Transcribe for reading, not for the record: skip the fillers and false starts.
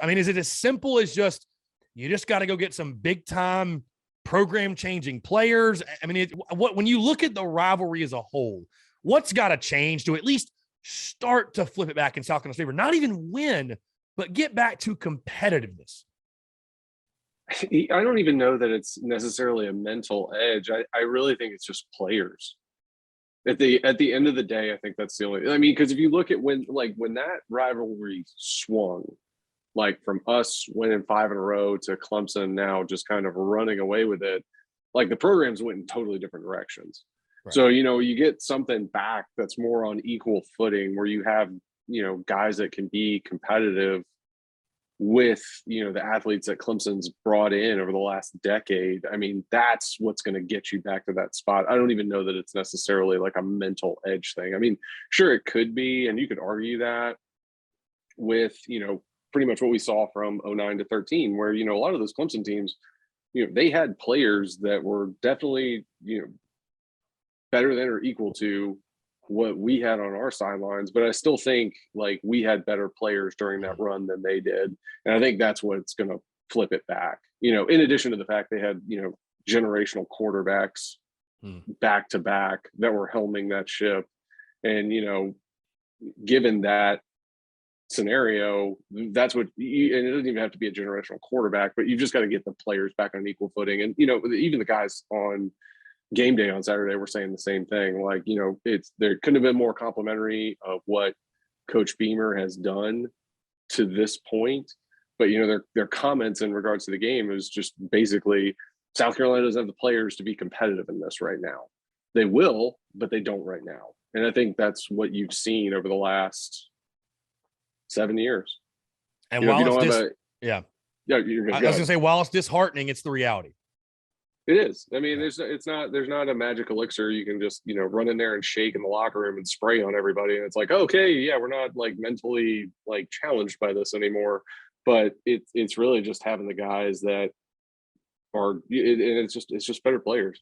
I mean, is it as simple as you just got to go get some big time program changing players? I mean, when you look at the rivalry as a whole, what's got to change to at least start to flip it back in South Carolina's favor? Not even win, but get back to competitiveness. I don't even know that it's necessarily a mental edge. I really think it's just players. At the end of the day, I think that's the only. I mean, because if you look at when that rivalry swung, like from us winning 5 in a row to Clemson now just kind of running away with it, like the programs went in totally different directions. Right. So you get something back that's more on equal footing, where you have guys that can be competitive with the athletes that Clemson's brought in over the last decade. I mean, that's what's going to get you back to that spot. I don't even know that it's necessarily like a mental edge thing. I mean, sure, it could be, and you could argue that with pretty much what we saw from 09 to 13, where a lot of those Clemson teams, they had players that were definitely better than or equal to what we had on our sidelines, but I still think like we had better players during that run than they did. And I think that's what's going to flip it back, in addition to the fact they had, generational quarterbacks back to back that were helming that ship. And, given that scenario, that's what and it doesn't even have to be a generational quarterback, but you've just got to get the players back on equal footing. And, even the guys on game day on Saturday were saying the same thing. Like, there couldn't have been more complimentary of what Coach Beamer has done to this point. But, their comments in regards to the game is just basically South Carolina doesn't have the players to be competitive in this right now. They will, but they don't right now. And I think that's what you've seen over the last 7 years. And while you're good. I was going to say, while it's disheartening, it's the reality. It is. I mean, there's not a magic elixir you can just, run in there and shake in the locker room and spray on everybody. And it's like, okay, yeah, we're not like mentally like challenged by this anymore. But it's really just having the guys that are, and it's just better players.